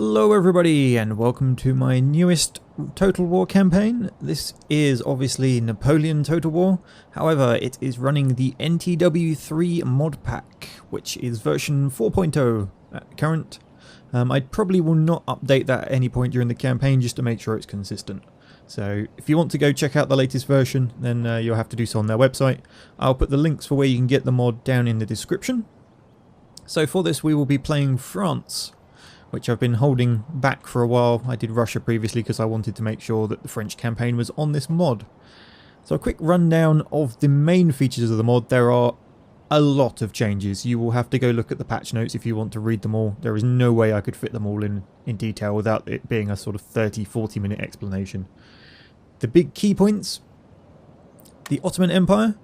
Hello everybody and welcome to my newest Total War campaign. This is obviously Napoleon Total War, however it is running the NTW3 mod pack, which is version 4.0 at current. I probably will not update that at any point during the campaign just to make sure it's consistent. So if you want to go check out the latest version, then you'll have to do so on their website. I'll put the links for where you can get the mod down in the description. So for this we will be playing France, which I've been holding back for a while. I did Russia previously because I wanted to make sure that the French campaign was on this mod. So a quick rundown of the main features of the mod. There are a lot of changes. You will have to go look at the patch notes if you want to read them all. There is no way I could fit them all in detail without it being a sort of 30-40 minute explanation. The big key points: the Ottoman Empire,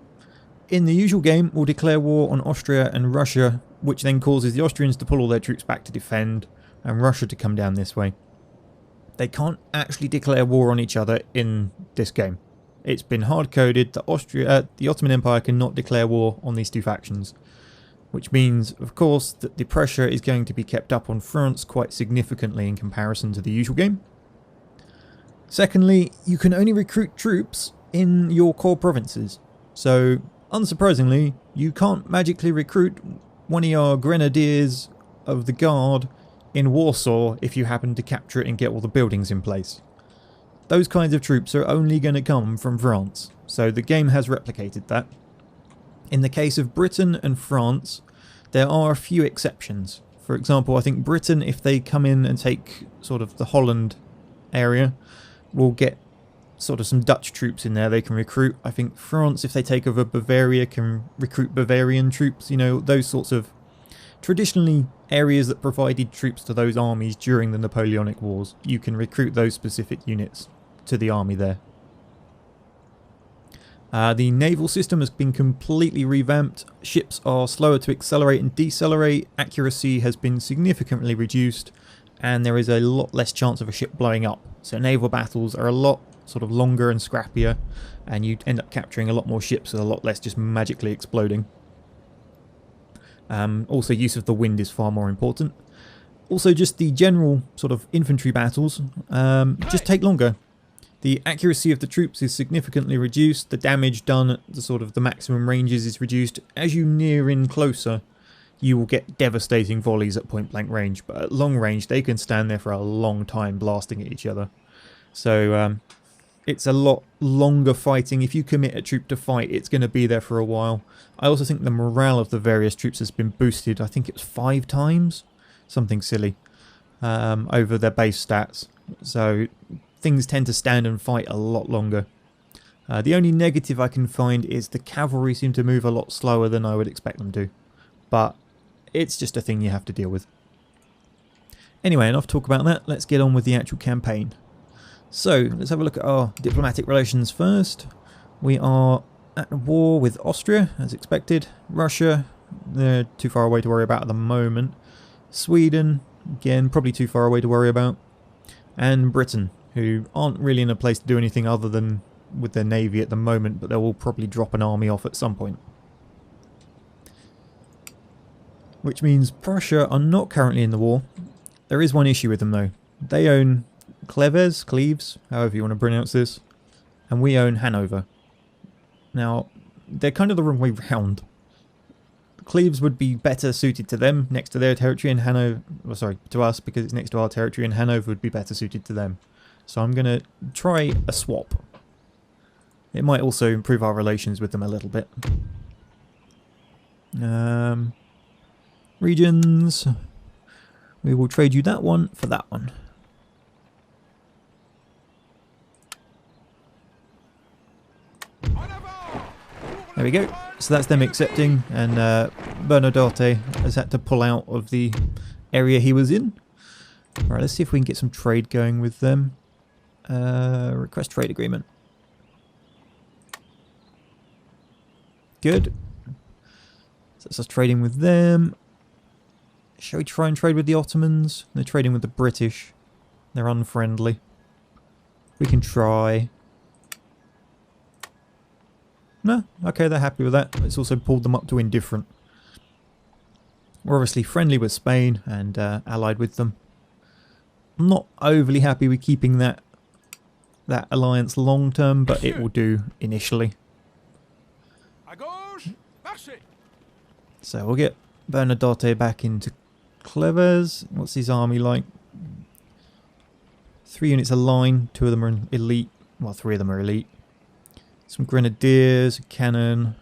in the usual game, will declare war on Austria and Russia, which then causes the Austrians to pull all their troops back to defend, and Russia to come down this way. They can't actually declare war on each other in this game. It's been hard-coded that the Ottoman Empire cannot declare war on these two factions, which means, of course, that the pressure is going to be kept up on France quite significantly in comparison to the usual game. Secondly, you can only recruit troops in your core provinces. So, unsurprisingly, you can't magically recruit one of your grenadiers of the guard in Warsaw if you happen to capture it and get all the buildings in place. Those kinds of troops are only going to come from France, so the game has replicated that. In the case of Britain and France, there are a few exceptions. For example, I think Britain, if they come in and take sort of the Holland area, will get sort of some Dutch troops in there they can recruit. I think France, if they take over Bavaria, can recruit Bavarian troops, you know, those sorts of traditionally areas that provided troops to those armies during the Napoleonic Wars. You can recruit those specific units to the army there. The naval system has been completely revamped. Ships are slower to accelerate and decelerate. Accuracy has been significantly reduced, and there is a lot less chance of a ship blowing up. So naval battles are a lot sort of longer and scrappier, and you end up capturing a lot more ships with a lot less just magically exploding. Also, use of the wind is far more important. Also, just the general sort of infantry battles just take longer. The accuracy of the troops is significantly reduced. The damage done at the sort of the maximum ranges is reduced. As you near in closer, you will get devastating volleys at point blank range, but at long range they can stand there for a long time blasting at each other. So it's a lot longer fighting. If you commit a troop to fight, it's going to be there for a while. I also think the morale of the various troops has been boosted. I think it was 5 times, something silly, over their base stats. So things tend to stand and fight a lot longer. The only negative I can find is the cavalry seem to move a lot slower than I would expect them to. But it's just a thing you have to deal with. Anyway, enough talk about that. Let's get on with the actual campaign. So, let's have a look at our diplomatic relations first. We are at war with Austria, as expected. Russia, they're too far away to worry about at the moment. Sweden, again, probably too far away to worry about. And Britain, who aren't really in a place to do anything other than with their navy at the moment, but they will probably drop an army off at some point. Which means Prussia are not currently in the war. There is one issue with them though. They own Cleves, however you want to pronounce this, and we own Hanover. Now, they're kind of the wrong way round. Cleves would be better suited to them, next to their territory, and Hanover, well, sorry, to us, because it's next to our territory, and Hanover would be better suited to them. So I'm going to try a swap. It might also improve our relations with them a little bit. Regions. We will trade you that one for that one. There we go. So that's them accepting, and Bernadotte has had to pull out of the area he was in. Alright, let's see if we can get some trade going with them. Request trade agreement. Good. So that's us trading with them. Shall we try and trade with the Ottomans? They're trading with the British. They're unfriendly. We can try. No, okay, they're happy with that. It's also pulled them up to indifferent. We're obviously friendly with Spain and allied with them. I'm not overly happy with keeping that alliance long term, but it will do initially. So we'll get Bernadotte back into Clevers. What's his army like? 3 units a line, 2 of them are elite. Well, 3 of them are elite. Some grenadiers, a cannon,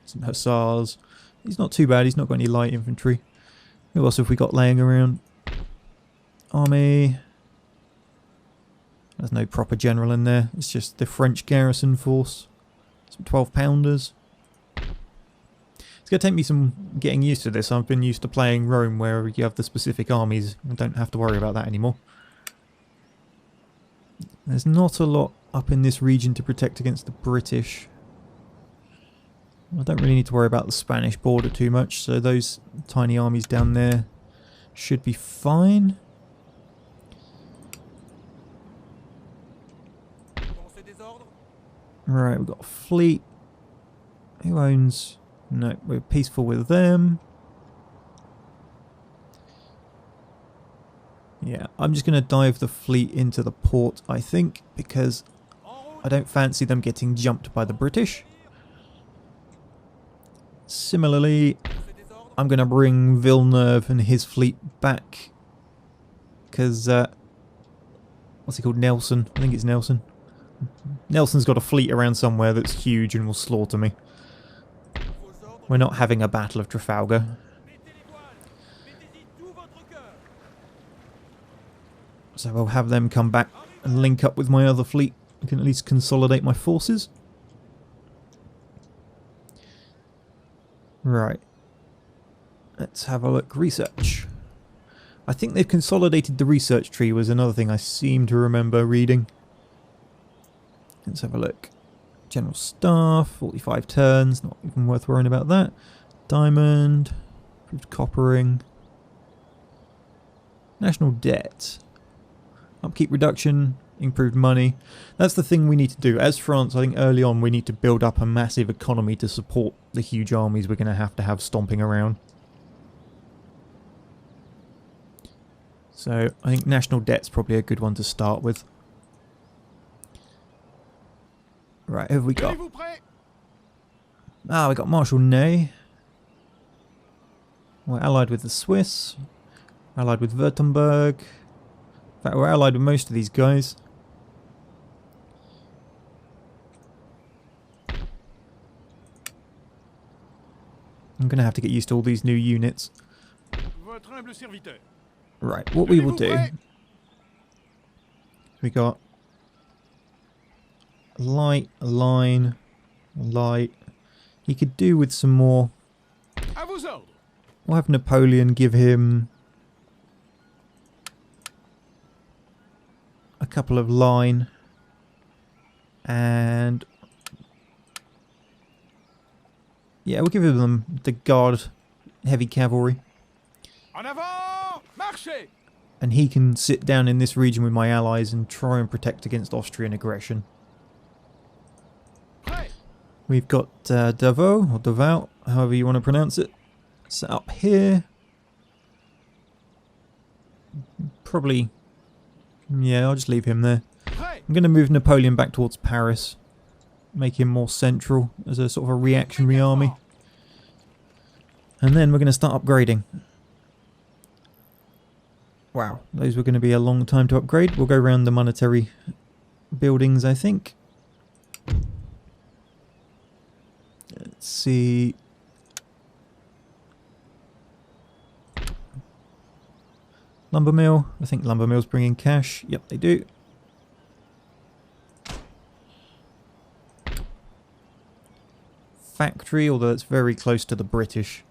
some hussars. He's not too bad, he's not got any light infantry. Who else have we got laying around? Army. There's no proper general in there. It's just the French garrison force. Some 12-pounders. It's going to take me some getting used to this. I've been used to playing Rome where you have the specific armies. I don't have to worry about that anymore. There's not a lot up in this region to protect against the British. I don't really need to worry about the Spanish border too much, so those tiny armies down there should be fine. Right, we've got a fleet. Who owns... No, we're peaceful with them. Yeah, I'm just going to dive the fleet into the port, I think, because I don't fancy them getting jumped by the British. Similarly, I'm going to bring Villeneuve and his fleet back, because, what's he called, Nelson? I think it's Nelson. Nelson's got a fleet around somewhere that's huge and will slaughter me. We're not having a Battle of Trafalgar. So I'll have them come back and link up with my other fleet. I can at least consolidate my forces. Right. Let's have a look. Research. I think they've consolidated the research tree was another thing I seem to remember reading. Let's have a look. General Staff, 45 turns, not even worth worrying about that. Diamond, improved coppering. National debt. Upkeep reduction, improved money. That's the thing we need to do. As France, I think early on we need to build up a massive economy to support the huge armies we're going to have stomping around. So I think national debt's probably a good one to start with. Right, who have we got? Ah, we got Marshal Ney. We're allied with the Swiss. Allied with Württemberg. In fact, we're allied with most of these guys. I'm going to have to get used to all these new units. Right, what we will do... We got... Light, line, light. He could do with some more. We'll have Napoleon give him a couple of line and yeah, we'll give him the guard heavy cavalry. And he can sit down in this region with my allies and try and protect against Austrian aggression. We've got Davao, or Davao, however you want to pronounce it, set up here. Probably, yeah, I'll just leave him there. I'm going to move Napoleon back towards Paris, make him more central as a sort of a reactionary army. And then we're going to start upgrading. Wow, those were going to be a long time to upgrade. We'll go around the monetary buildings, I think. Let's see. Lumber mill. I think lumber mill's bringing cash. Yep, they do. Factory, although it's very close to the British.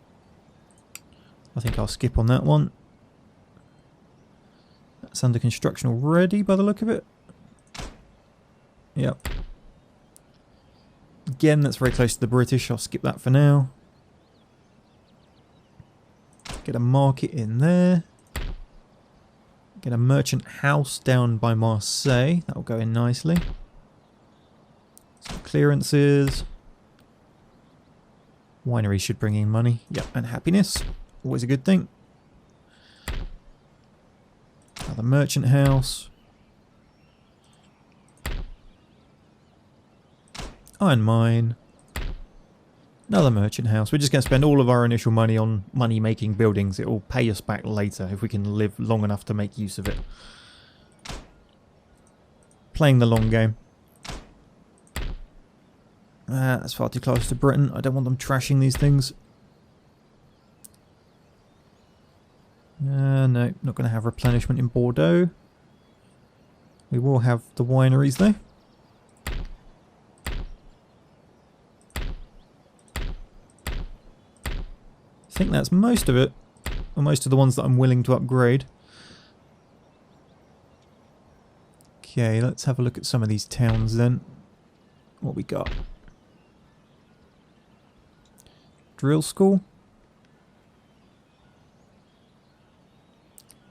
I think I'll skip on that one. That's under construction already by the look of it. Yep. Again, that's very close to the British. I'll skip that for now. Get a market in there. Get a merchant house down by Marseille. That'll go in nicely. Some clearances. Winery should bring in money. Yep, and happiness. Always a good thing. Other Another merchant house. Iron mine. Another merchant house. We're just going to spend all of our initial money on money-making buildings. It will pay us back later if we can live long enough to make use of it. Playing the long game. That's far too close to Britain. I don't want them trashing these things. No, not going to have replenishment in Bordeaux. We will have the wineries though. I think that's most of it, or most of the ones that I'm willing to upgrade. Okay, let's have a look at some of these towns then. What we got? Drill school.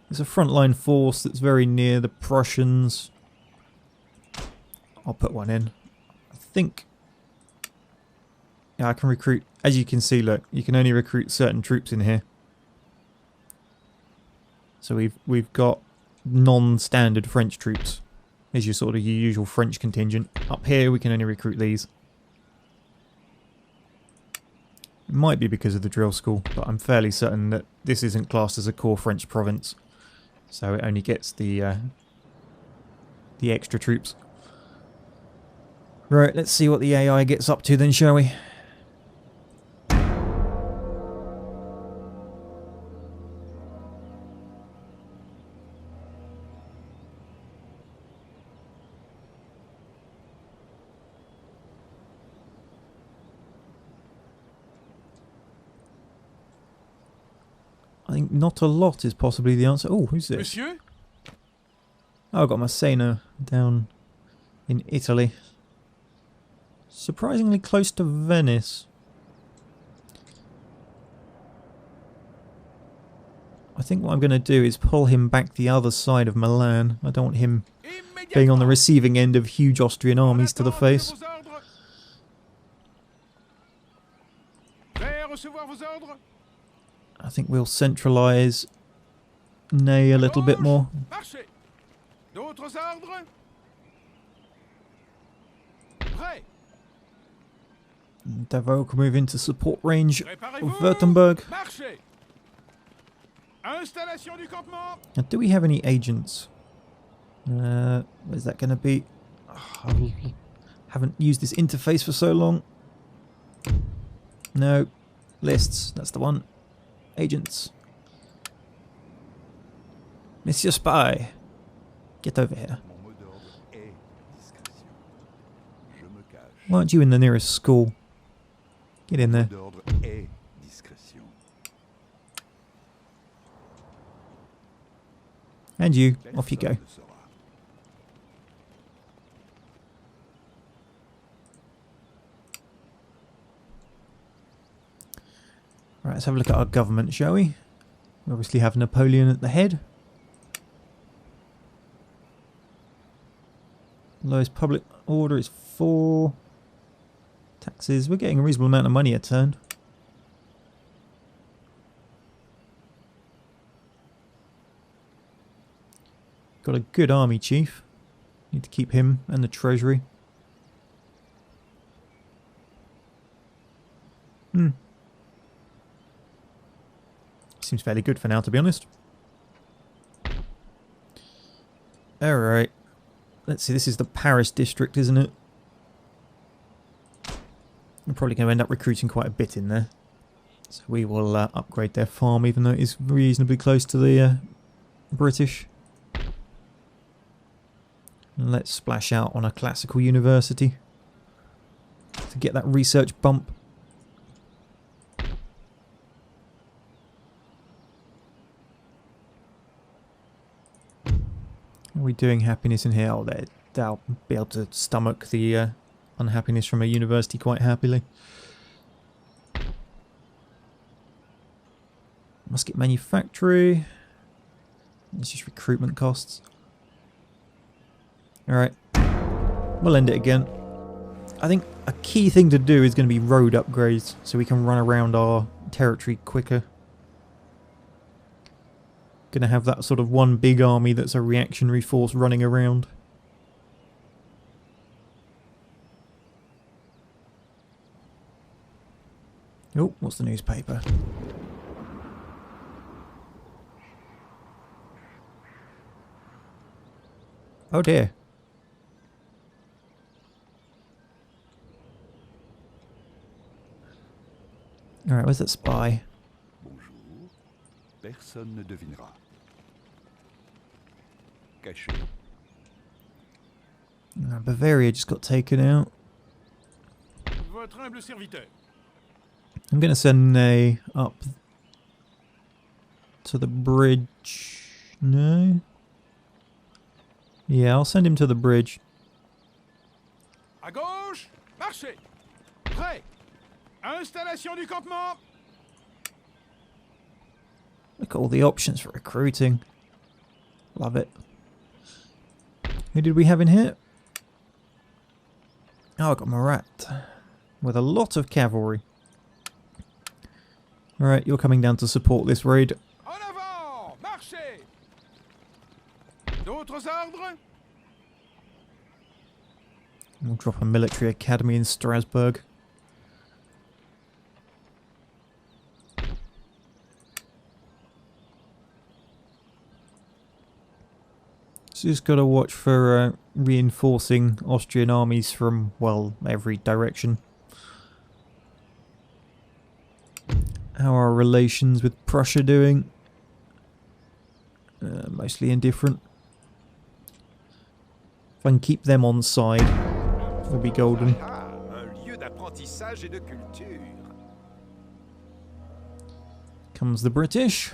There's a frontline force that's very near the Prussians. I'll put one in. I think... yeah, I can recruit. As you can see, look, you can only recruit certain troops in here. So we've got non-standard French troops. Here's your sort of your usual French contingent. Up here we can only recruit these. It might be because of the drill school, but I'm fairly certain that this isn't classed as a core French province. So it only gets the extra troops. Right, let's see what the AI gets up to then, shall we? I think not a lot is possibly the answer. Oh, who's this? Monsieur? Oh, I've got Massena down in Italy. Surprisingly close to Venice. I think what I'm going to do is pull him back the other side of Milan. I don't want him being on the receiving end of huge Austrian armies to the face. I think we'll centralise Ney a little bit more. Naval can move into support range of Württemberg. Now, do we have any agents? Where's that going to be? Oh, haven't used this interface for so long. No. Lists, that's the one. Agents. Monsieur Spy. Get over here. Why aren't you in the nearest school? Get in there. And you, off you go. Right, let's have a look at our government, shall we? We obviously have Napoleon at the head. Lowest public order is 4. Taxes, we're getting a reasonable amount of money a turn. Got a good army chief. Need to keep him and the treasury. Seems fairly good for now, to be honest. Alright. Let's see, this is the Paris district, isn't it? I'm probably going to end up recruiting quite a bit in there. So we will upgrade their farm, even though it is reasonably close to the British. And let's splash out on a classical university to get that research bump. Are we doing happiness in here? Oh, they'll be able to stomach the unhappiness from a university quite happily. Musket manufactory. It's just recruitment costs. Alright. We'll end it again. I think a key thing to do is going to be road upgrades so we can run around our territory quicker. Gonna have that sort of one big army that's a reactionary force running around. Oh, what's the newspaper? Oh dear. Alright, where's that spy? Bonjour. Personne ne devinera. Caché. Bavaria just got taken out. Votre humble serviteur. I'm gonna send Ney up to the bridge. No? Yeah, I'll send him to the bridge. À gauche, marchez. Prêt. Installation du campement. Look at all the options for recruiting. Love it. Who did we have in here? Oh, I got Murat. With a lot of cavalry. Alright, you're coming down to support this raid. En avant, marchez. D'autres ordres? We'll drop a military academy in Strasbourg. Just got to watch for reinforcing Austrian armies from, well, every direction. How are relations with Prussia doing? Mostly indifferent. If I can keep them on side, it'll be golden. Un lieu d'apprentissage et de culture. Comes the British.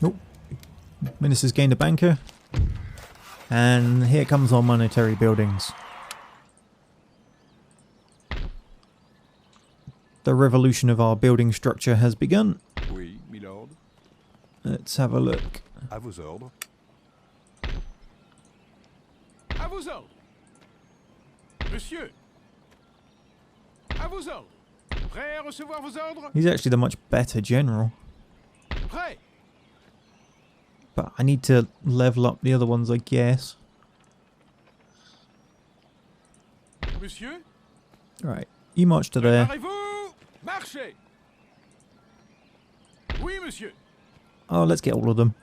Oh, Minister's gained a banker. And here comes our monetary buildings. The revolution of our building structure has begun. Oui, milord. Let's have a look. À vos ordres. À vos ordres. Monsieur. À vos ordres. Prêt à recevoir vos ordres? He's actually the much better general. Prêt. But I need to level up the other ones, I guess. Monsieur. Right, you march to there. Préparez-vous. Marchez. Oui, monsieur. Oh, let's get all of them.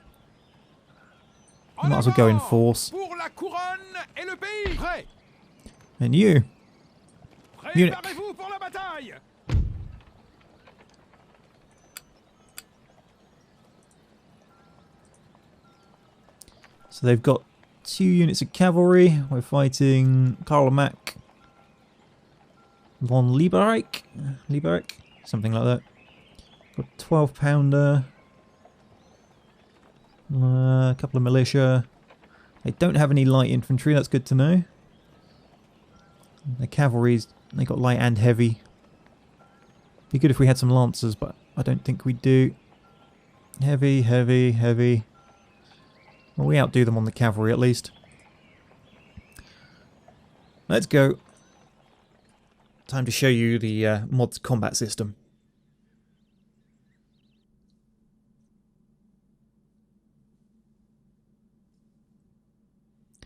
En Might as well go in avant, force. pour la couronne et le pays. Prêt. And you. Munich. Préparez-vous pour la bataille. So they've got 2 units of cavalry. We're fighting Karl Mack von Lieberich, something like that. Got 12 pounder, a couple of militia. They don't have any light infantry, that's good to know. The cavalry's, they got light and heavy. Be good if we had some lancers, but I don't think we do. Heavy, heavy, heavy. Well, we outdo them on the cavalry at least. Let's go. Time to show you the mods combat system.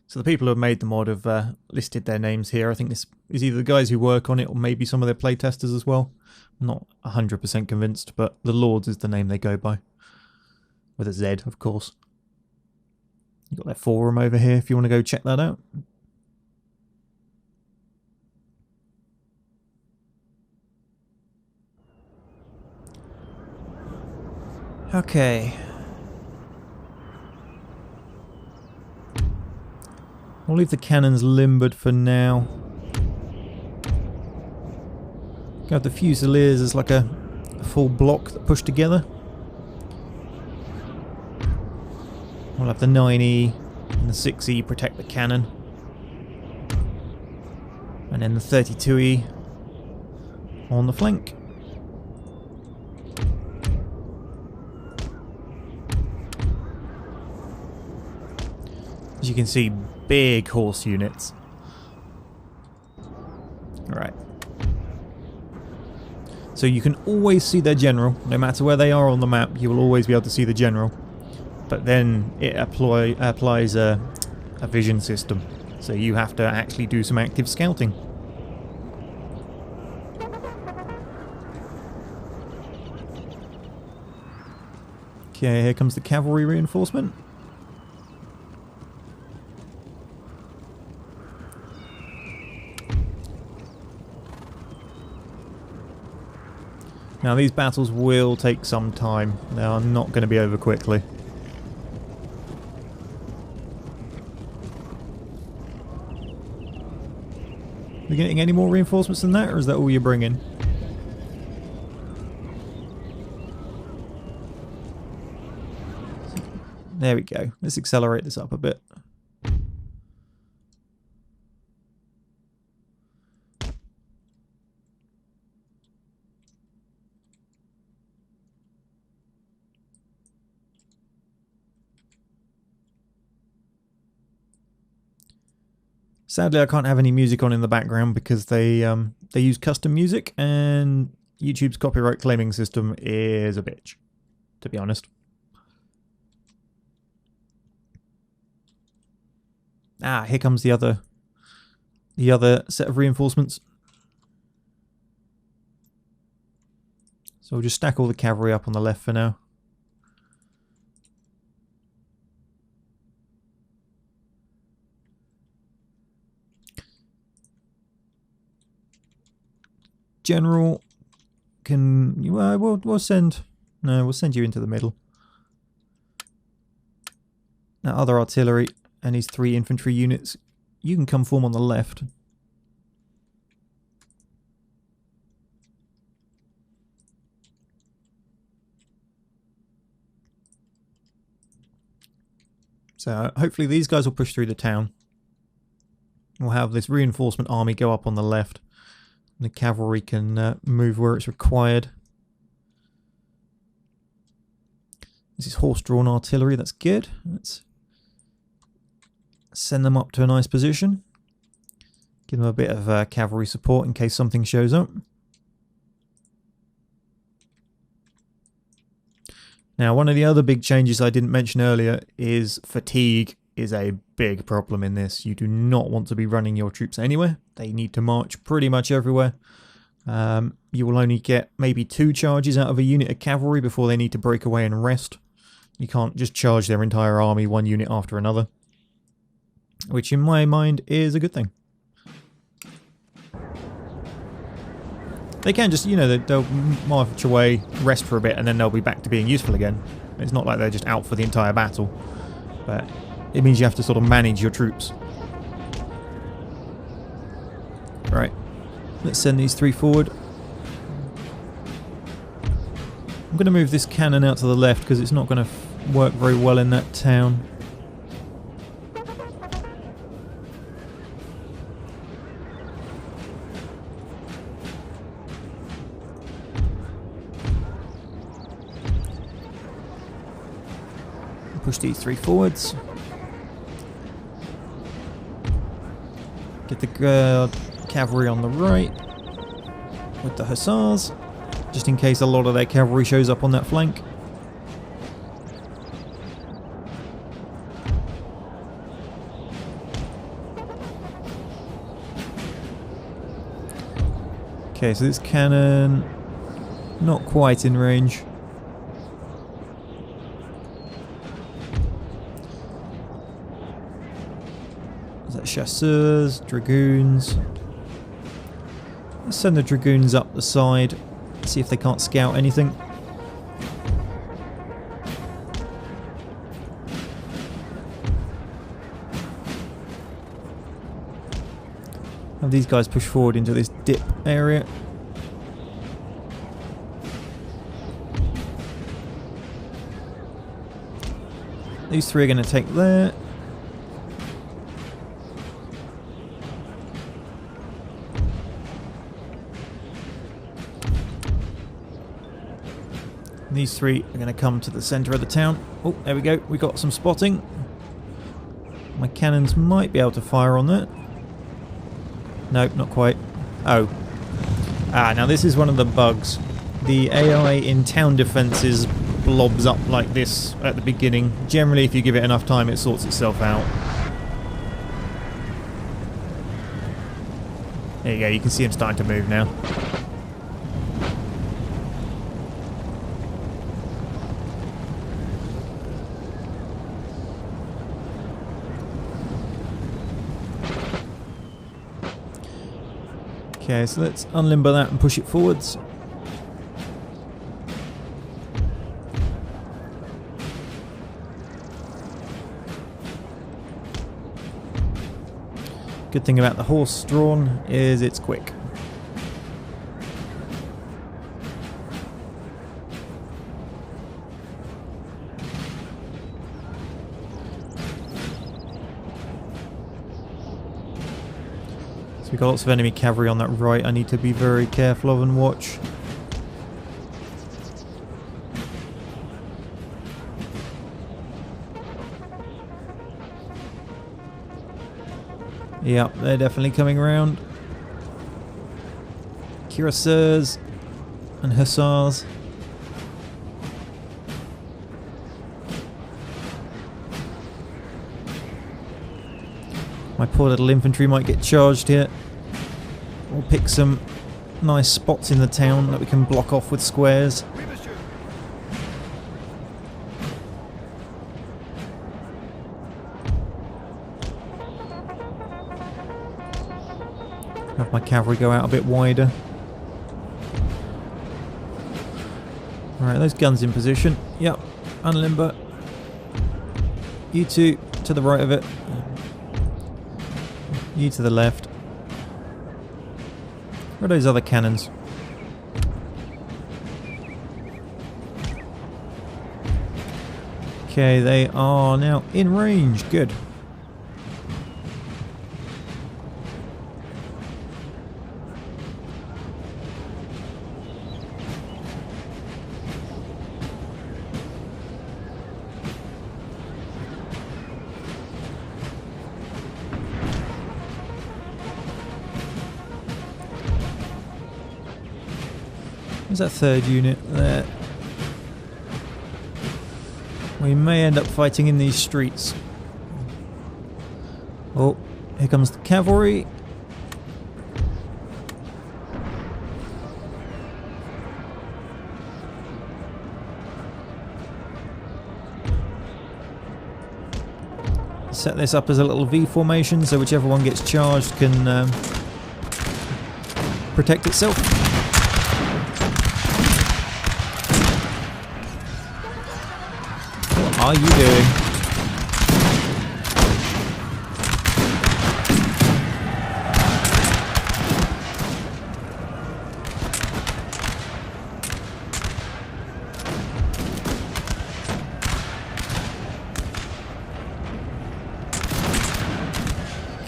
So the people who have made the mod have listed their names here. I think this is either the guys who work on it or maybe some of their playtesters as well. I'm not 100% convinced, but the Lords is the name they go by. With a Z, of course. You've got their forum over here if you want to go check that out. Okay. I'll leave the cannons limbered for now. Got the Fusiliers as like a full block that push together. We'll have the 9E and the 6E protect the cannon. And then the 32E on the flank. As you can see, big horse units. So you can always see their general. No matter where they are on the map, you will always be able to see the general. But then it applies a vision system. So you have to actually do some active scouting. Okay, here comes the cavalry reinforcement. Now these battles will take some time. They are not going to be over quickly. Are you getting any more reinforcements than that, or is that all you're bringing? There we go. Let's accelerate this up a bit. Sadly, I can't have any music on in the background because they use custom music, and YouTube's copyright claiming system is a bitch, to be honest. Ah, here comes the other set of reinforcements. So we'll just stack all the cavalry up on the left for now. General can we'll send you into the middle. Now other artillery and his 3 infantry units, you can come form on the left. So hopefully these guys will push through the town. We'll have this reinforcement army go up on the left. The cavalry can move where it's required. This is horse-drawn artillery, that's good. Let's send them up to a nice position. Give them a bit of cavalry support in case something shows up. Now, one of the other big changes I didn't mention earlier is fatigue is a big problem in this. You do not want to be running your troops anywhere. They need to march pretty much everywhere. You will only get maybe 2 charges out of a unit of cavalry before they need to break away and rest. You can't just charge their entire army one unit after another, which in my mind is a good thing. They can just, they'll march away, rest for a bit, and then they'll be back to being useful again. It's not like they're just out for the entire battle, but it means you have to sort of manage your troops. Right, let's send these 3 forward. I'm going to move this cannon out to the left because it's not going to work very well in that town. Push these 3 forwards. Get the cavalry on the right with the hussars, just in case a lot of their cavalry shows up on that flank. Okay, so this cannon, not quite in range. Is that chasseurs, dragoons? Let's send the dragoons up the side, see if they can't scout anything. Have these guys push forward into this dip area. These 3 are going to take there. These 3 are going to come to the centre of the town. Oh, there we go. We got some spotting. My cannons might be able to fire on that. Nope, not quite. Oh. Ah, now this is one of the bugs the AI in town defences blobs up like this at the beginning. Generally, if you give it enough time, it sorts itself out. There you go, you can see him starting to move now. Okay, so let's unlimber that and push it forwards. Good thing about the horse drawn is it's quick. So we've got lots of enemy cavalry on that right. I need to be very careful of and watch. Yep, they're definitely coming around. Cuirassiers and hussars. My poor little infantry might get charged here. We'll pick some nice spots in the town that we can block off with squares. Have my cavalry go out a bit wider. Alright, those guns in position. Yep, unlimber. You two to the right of it. You to the left. Where are those other cannons? Okay, they are now in range. Good. There's that third unit there. We may end up fighting in these streets. Oh, here comes the cavalry. Set this up as a little V formation, so whichever one gets charged can protect itself. What are you doing?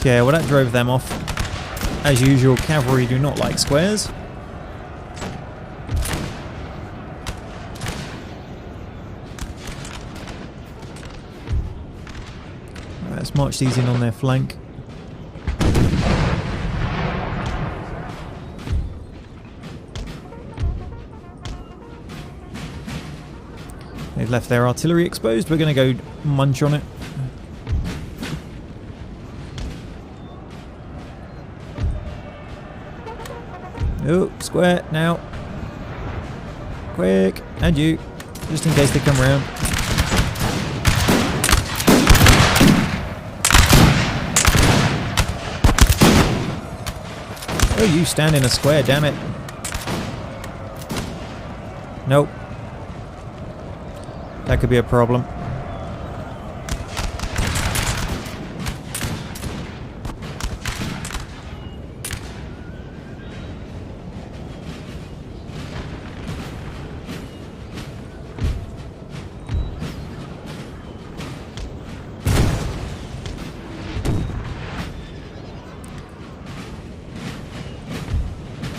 Okay, well that drove them off. As usual, cavalry do not like squares. Let's march these in on their flank. They've left their artillery exposed. We're going to go munch on it. Oh, square now. Quick, and you, just in case they come round. Oh, you stand in a square, damn it. Nope. That could be a problem.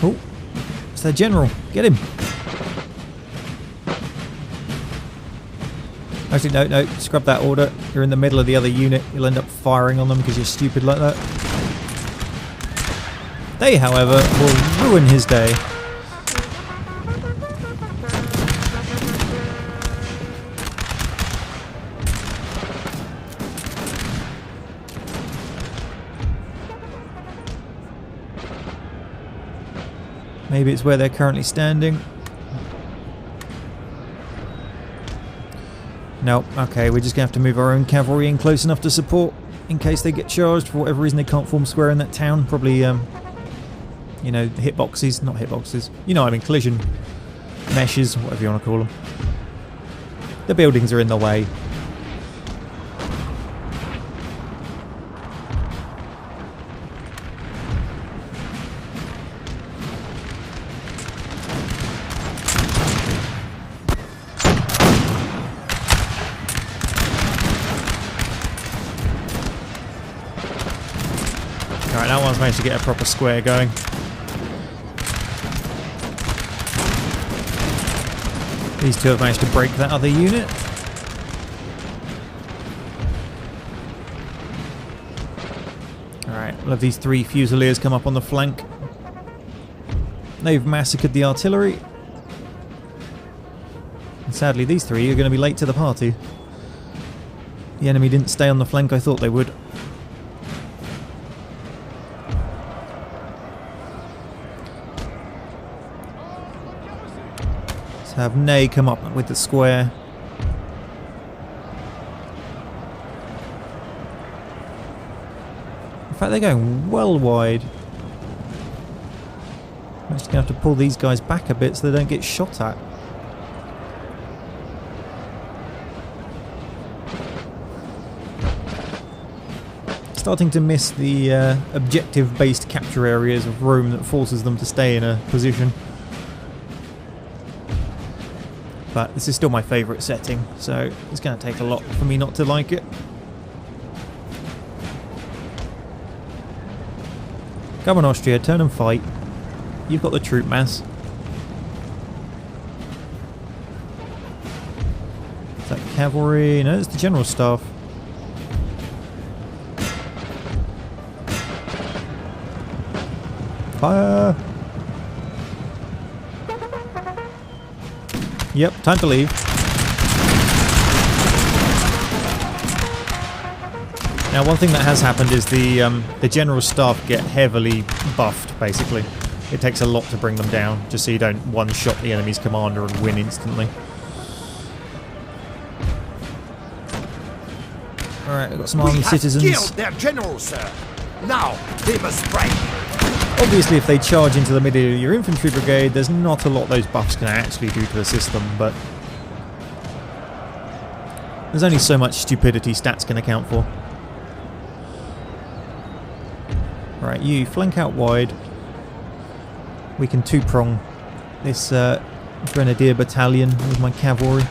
Oh, it's their general. Get him. Actually, no, scrub that order. You're in the middle of the other unit. You'll end up firing on them because you're stupid like that. They, however, will ruin his day. Maybe it's where they're currently standing. No, okay, we're just going to have to move our own cavalry in close enough to support in case they get charged. For whatever reason, they can't form square in that town. Probably, you know, hitboxes. Not hitboxes. You know what I mean, collision meshes, whatever you want to call them. The buildings are in the way. Alright, that one's managed to get a proper square going. These two have managed to break that other unit. Alright, we'll have these 3 Fusiliers come up on the flank. They've massacred the artillery. And sadly, these 3 are going to be late to the party. The enemy didn't stay on the flank I thought they would. Have Ney come up with the square. In fact, they're going well wide. I'm just going to have to pull these guys back a bit so they don't get shot at. Starting to miss the objective-based capture areas of Rome that forces them to stay in a position. But this is still my favourite setting, so it's going to take a lot for me not to like it. Come on, Austria, turn and fight. You've got the troop mass. Is that cavalry? No, it's the general staff. Fire! Yep, time to leave. Now, one thing that has happened is the general staff get heavily buffed, basically. It takes a lot to bring them down, just so you don't one-shot the enemy's commander and win instantly. Alright, I've got some armed citizens. We have killed their general, sir. Now they must break. Obviously, if they charge into the middle of your infantry brigade, there's not a lot those buffs can actually do to assist them, but there's only so much stupidity stats can account for. Right, you flank out wide. We can two-prong this Grenadier battalion with my cavalry.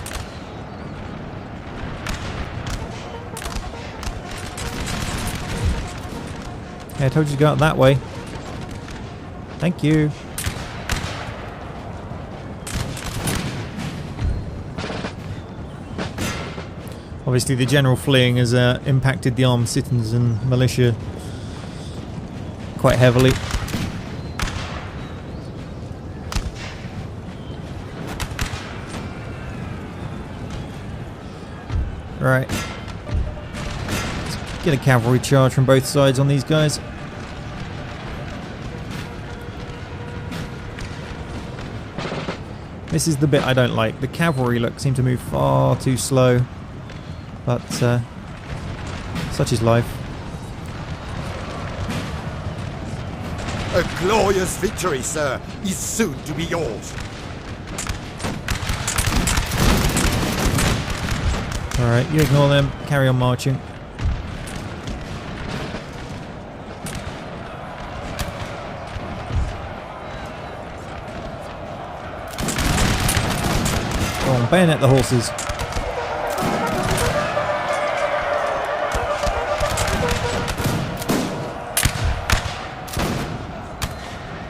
Yeah, I told you to go out that way. Thank you. Obviously the general fleeing has impacted the armed citizens and militia quite heavily. Right. Let's get a cavalry charge from both sides on these guys. This is the bit I don't like. The cavalry seem to move far too slow, but such is life. A glorious victory, sir, is soon to be yours. Alright, you ignore them, carry on marching. Go on, bayonet the horses.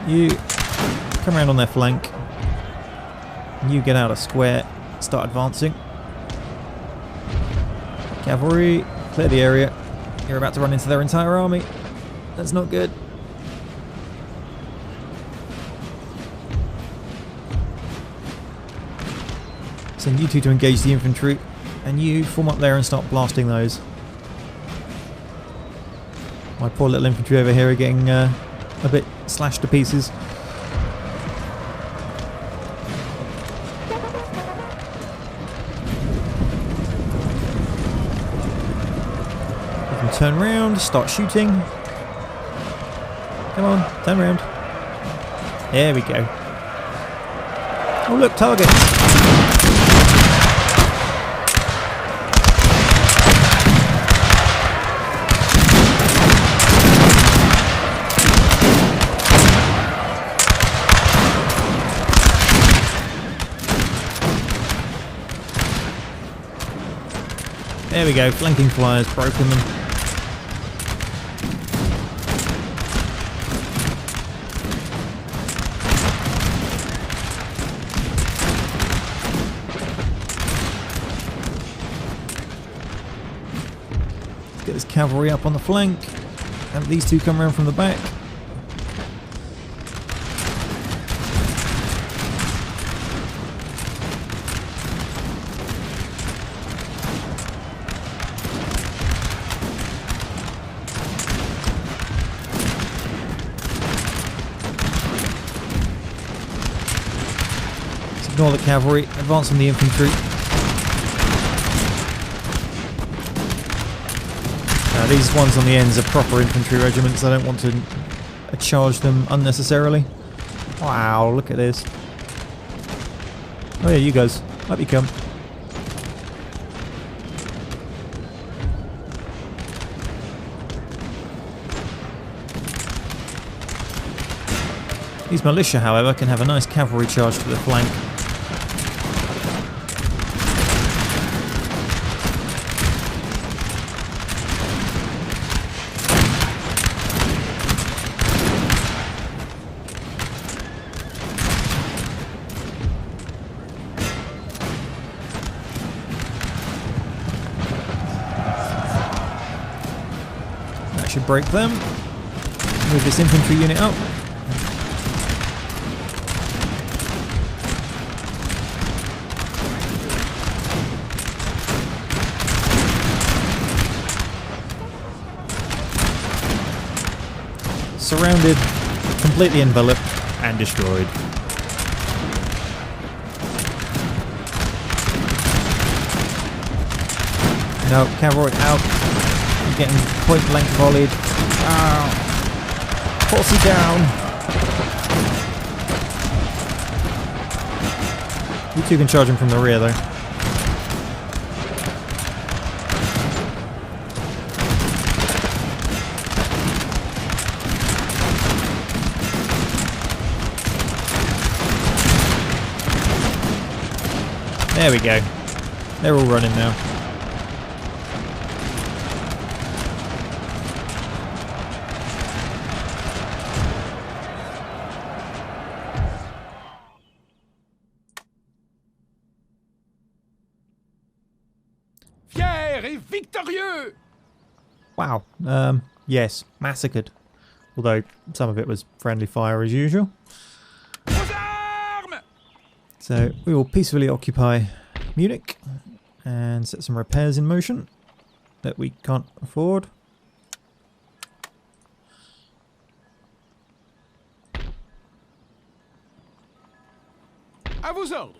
You come around on their flank. You get out a square, start advancing. Cavalry, clear the area. You're about to run into their entire army. That's not good. Send you two to engage the infantry, and you form up there and start blasting those. My poor little infantry over here are getting a bit slashed to pieces. turn round, start shooting. Come on, turn round. There we go. Oh look, target. There we go, flanking flyers, broken them. Let's get this cavalry up on the flank. And these two come around from the back. Ignore the cavalry, advance on the infantry. These ones on the ends are proper infantry regiments. I don't want to charge them unnecessarily. Wow, look at this. Oh yeah, you guys, up you come. These militia, however, can have a nice cavalry charge to the flank. Should break them. Move this infantry unit up. Surrounded, completely enveloped, and destroyed. No, cavalry out. Getting point blank volleyed. Horsey down. You two can charge him from the rear though. There we go. They're all running now. Victorieux! Wow. Yes, massacred. Although some of it was friendly fire as usual. So we will peacefully occupy Munich and set some repairs in motion that we can't afford. À vos ordres.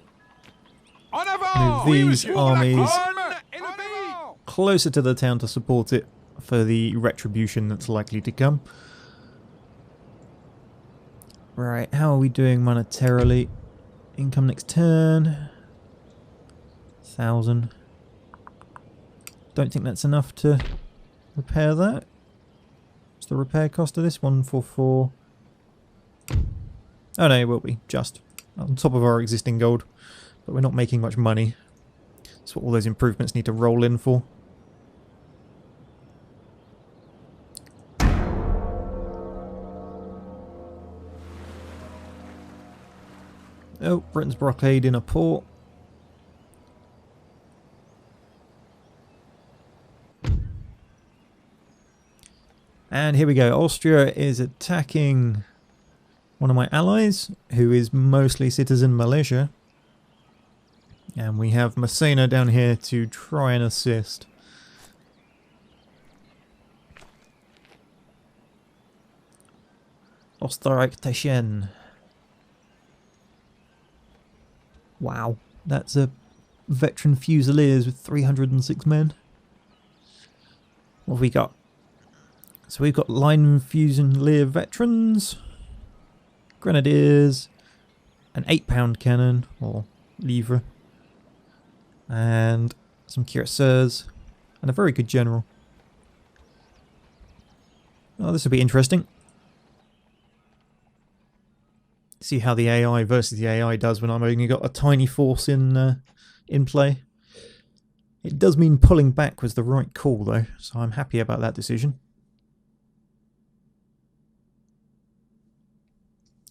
En avant! Move these armies En avant! closer to the town to support it for the retribution that's likely to come. Right, how are we doing monetarily? Income next turn. 1,000. Don't think that's enough to repair that. What's the repair cost of this? 144. Oh no, it will be. Just on top of our existing gold. But we're not making much money. That's what all those improvements need to roll in for. Oh, Britain's blockade in a port. And here we go. Austria is attacking one of my allies, who is mostly citizen militia. And we have Massena down here to try and assist. Österreich-Teschen. Wow, that's a veteran Fusiliers with 306 men. What have we got? So we've got line Fusilier veterans, grenadiers, an 8-pound cannon, or livre, and some cuirassiers, and a very good general. Oh, this will be interesting. See how the AI versus the AI does when I've only got a tiny force in play. It does mean pulling back was the right call though, so I'm happy about that decision.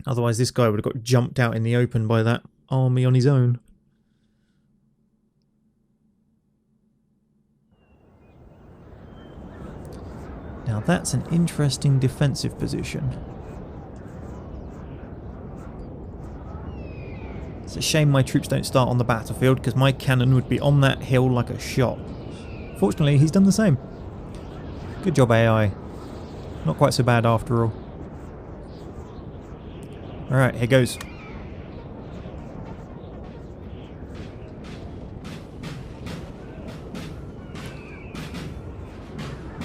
Otherwise this guy would have got jumped out in the open by that army on his own. Now that's an interesting defensive position. It's a shame my troops don't start on the battlefield, because my cannon would be on that hill like a shot. Fortunately, he's done the same. Good job, AI. Not quite so bad after all. Alright, here goes.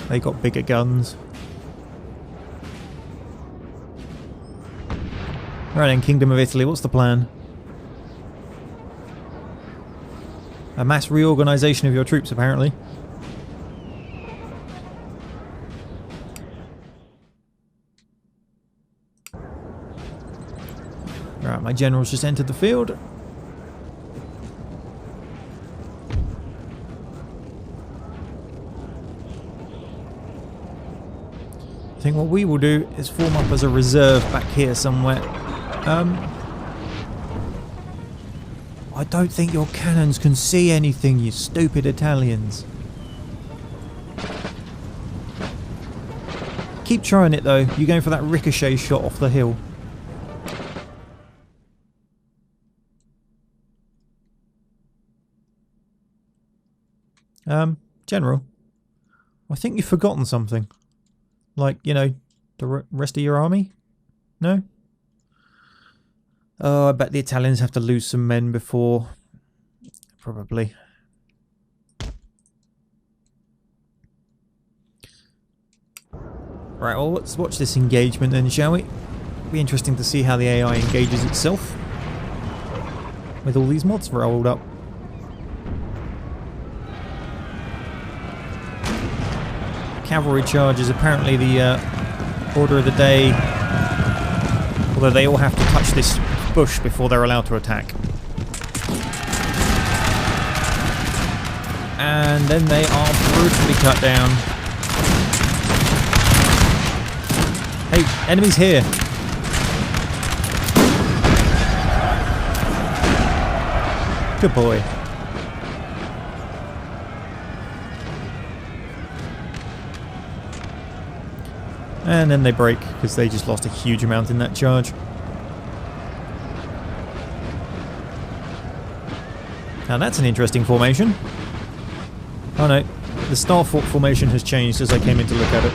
They got bigger guns. Right then, Kingdom of Italy, what's the plan? A mass reorganisation of your troops, apparently. Right, my generals just entered the field. I think what we will do is form up as a reserve back here somewhere. I don't think your cannons can see anything, you stupid Italians. Keep trying it though. You're going for that ricochet shot off the hill. General, I think you've forgotten something. Like, you know, the rest of your army? No? Oh, I bet the Italians have to lose some men before. Probably. Right, well, let's watch this engagement then, shall we? Be interesting to see how the AI engages itself with all these mods rolled up. Cavalry charge is apparently the order of the day, although they all have to touch this bush before they're allowed to attack. And then they are brutally cut down. Hey, enemies here! Good boy. And then they break, because they just lost a huge amount in that charge. Now that's an interesting formation. Oh no, the Starfort formation has changed as I came in to look at it.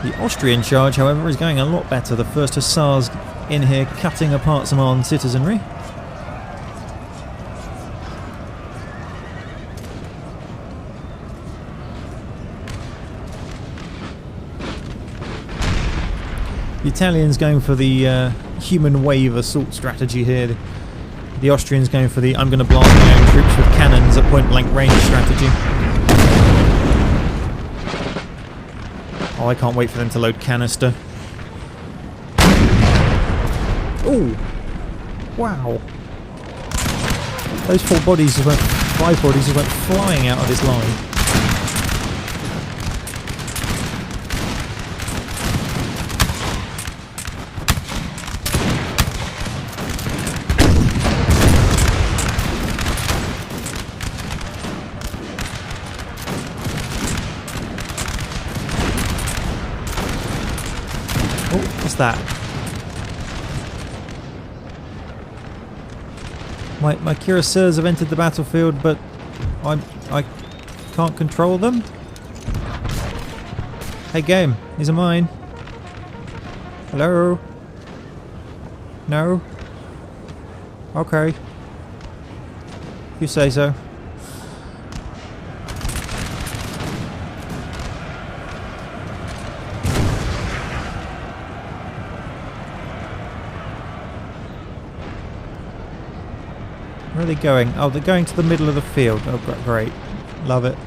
The Austrian charge, however, is going a lot better. The first Hussars in here cutting apart some armed citizenry. The Italians going for the human wave assault strategy here. The Austrians going for the I'm going to blast my own troops with cannons at point blank range strategy. Oh, I can't wait for them to load canister. Oh! Wow! Those 5 bodies just went flying out of this line. That my cuirassiers have entered the battlefield, but I can't control them. Hey game, these are mine. Hello? No? Okay. You say so. Where are they going? Oh, they're going to the middle of the field. Oh, great. Love it.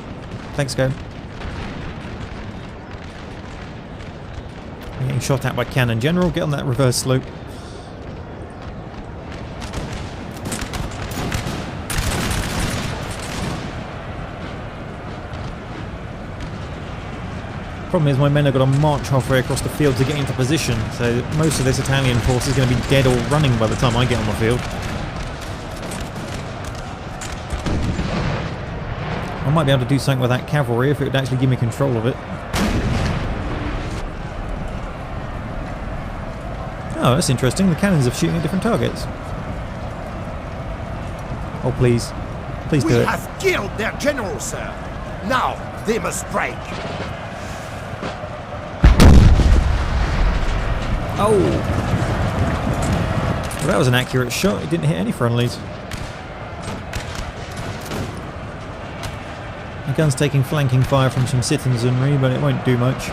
Thanks, Go. I'm getting shot at by cannon. General, get on that reverse slope. Problem is my men have got to march halfway across the field to get into position, so most of this Italian force is going to be dead or running by the time I get on the field. I might be able to do something with that cavalry if it would actually give me control of it. Oh, that's interesting. The cannons are shooting at different targets. Oh, please. Please do it. We have killed their general, sir. Now they must break. Oh! Well, that was an accurate shot. It didn't hit any friendlies. The gun's taking flanking fire from some citizenry, but it won't do much.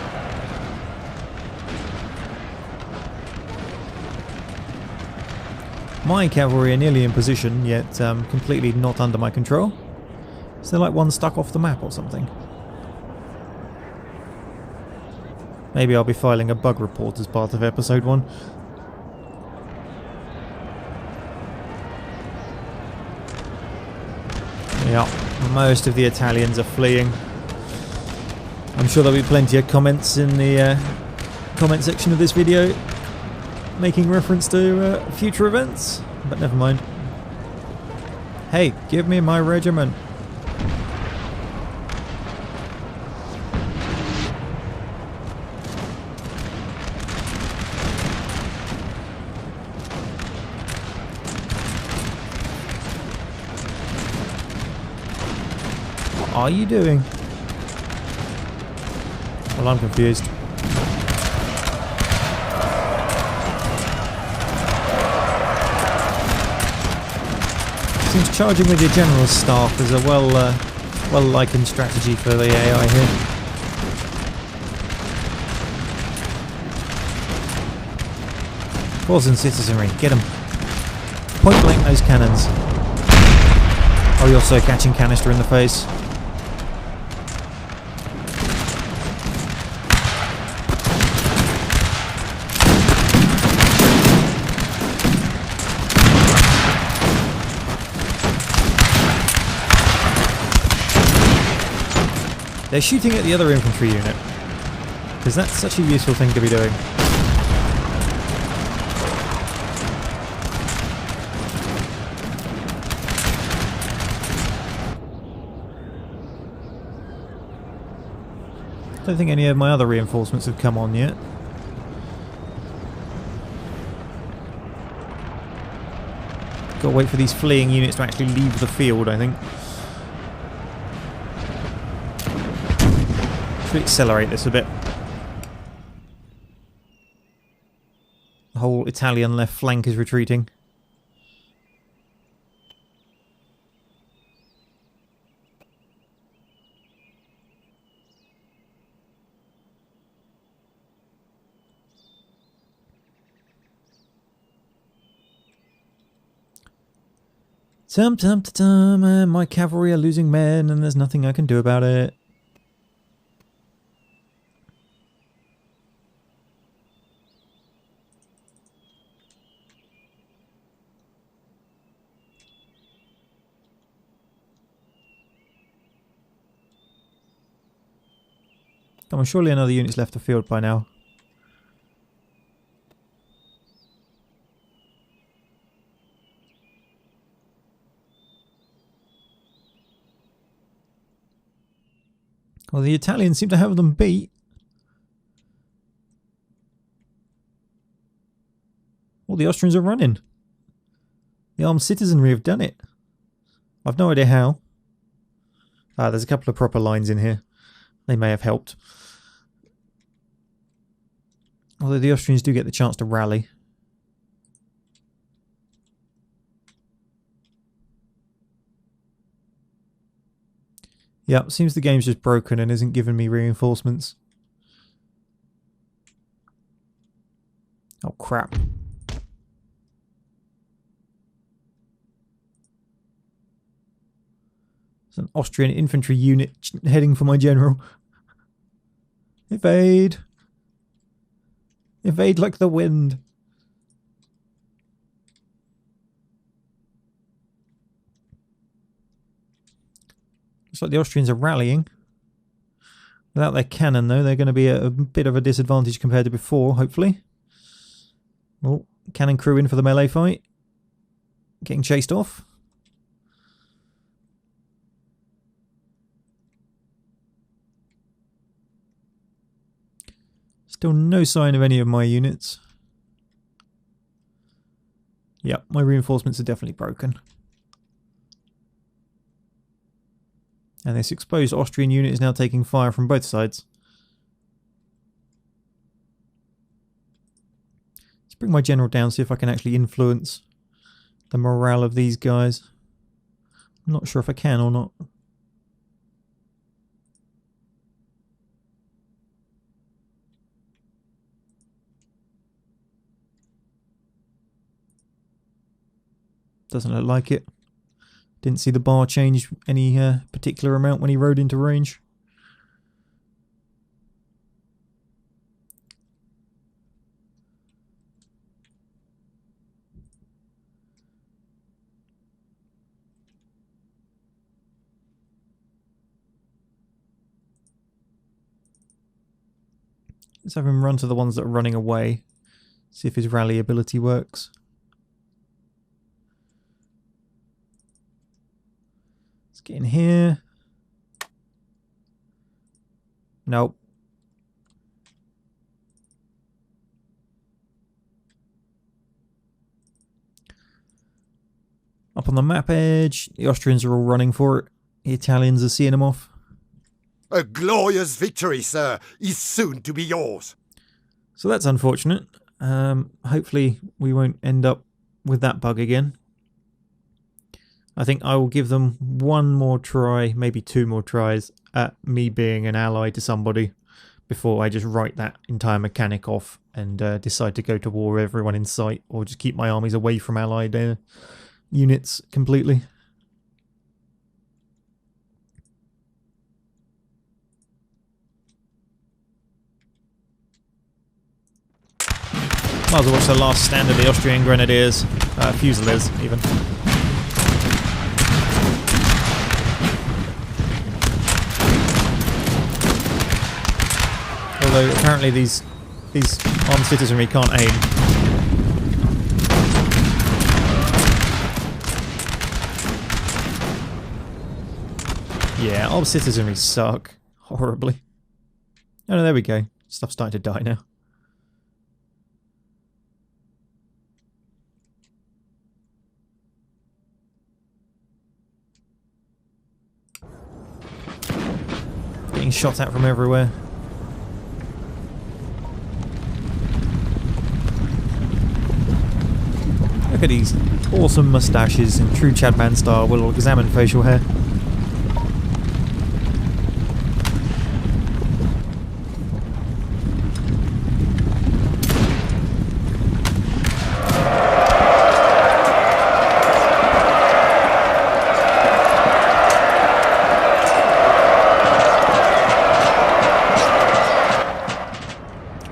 My cavalry are nearly in position, yet completely not under my control. Is there like one stuck off the map or something? Maybe I'll be filing a bug report as part of episode 1. Yeah, most of the Italians are fleeing. I'm sure there'll be plenty of comments in the comment section of this video making reference to future events, but never mind. Hey, give me my regiment. What are you doing? Well, I'm confused. Seems charging with your general's staff is a well-likened strategy for the AI here. Force and citizenry, get them. Point blank those cannons. Oh, you're so catching canister in the face. They're shooting at the other infantry unit, because that's such a useful thing to be doing. I don't think any of my other reinforcements have come on yet. Got to wait for these fleeing units to actually leave the field, I think. Should accelerate this a bit. The whole Italian left flank is retreating. And my cavalry are losing men and there's nothing I can do about it. Come on, surely another unit's left the field by now. Well, the Italians seem to have them beat. Well, the Austrians are running. The armed citizenry have done it. I've no idea how. There's a couple of proper lines in here. They may have helped. Although the Austrians do get the chance to rally. Yep, seems the game's just broken and isn't giving me reinforcements. Oh crap. It's an Austrian infantry unit heading for my general. Evade! Evade like the wind! Looks like the Austrians are rallying. Without their cannon, though, they're going to be at a bit of a disadvantage compared to before, hopefully. Oh, cannon crew in for the melee fight. Getting chased off. Still no sign of any of my units. Yep, my reinforcements are definitely broken. And this exposed Austrian unit is now taking fire from both sides. Let's bring my general down, see if I can actually influence the morale of these guys. I'm not sure if I can or not. Doesn't look like it. Didn't see the bar change any particular amount when he rode into range. Let's have him run to the ones that are running away. See if his rally ability works. Let's get in here. Nope. Up on the map edge, the Austrians are all running for it. The Italians are seeing them off. A glorious victory, sir, is soon to be yours. So that's unfortunate. Hopefully we won't end up with that bug again. I think I will give them one more try, maybe two more tries at me being an ally to somebody before I just write that entire mechanic off and decide to go to war with everyone in sight, or just keep my armies away from allied units completely. Might as well watch the last stand of the Austrian Grenadiers, Fusiliers even. Although apparently these armed citizenry can't aim. Yeah, armed citizenry suck horribly. Oh no, there we go. Stuff's starting to die now. Getting shot at from everywhere. Look at these awesome moustaches in true Chadman style. We'll examine facial hair.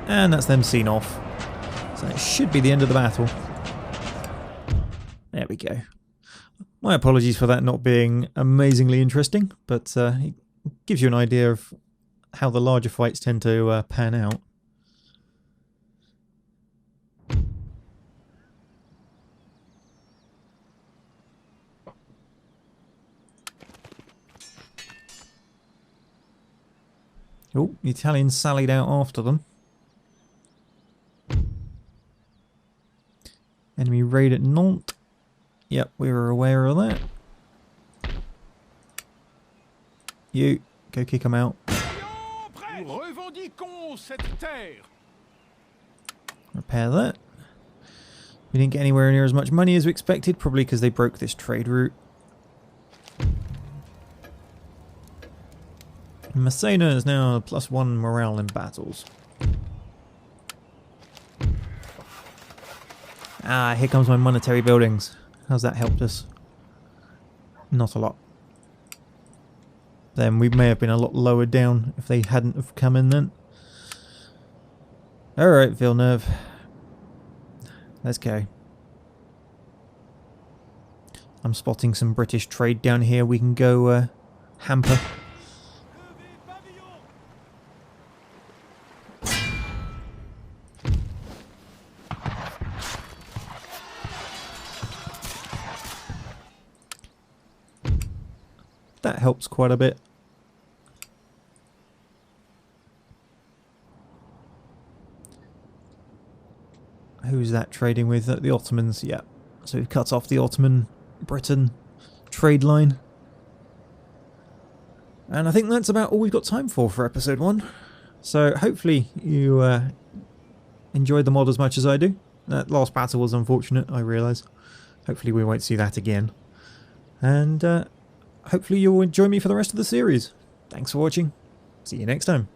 And that's them seen off. So it should be the end of the battle. There we go. My apologies for that not being amazingly interesting, but it gives you an idea of how the larger fights tend to pan out. Oh, the Italians sallied out after them. Enemy raid at Nantes. Yep, we were aware of that. You, go kick them out. Repair that. We didn't get anywhere near as much money as we expected, probably because they broke this trade route. Massena is now +1 morale in battles. Ah, here comes my monetary buildings. How's that helped us? Not a lot. then we may have been a lot lower down if they hadn't have come in then. Alright, Villeneuve. Let's go. I'm spotting some British trade down here we can go hamper. That helps quite a bit. Who's that trading with? The Ottomans, yeah. So we've cut off the Ottoman-Britain trade line. And I think that's about all we've got time for episode 1. So hopefully you enjoyed the mod as much as I do. That last battle was unfortunate, I realise. Hopefully we won't see that again. And hopefully you'll join me for the rest of the series. Thanks for watching. See you next time.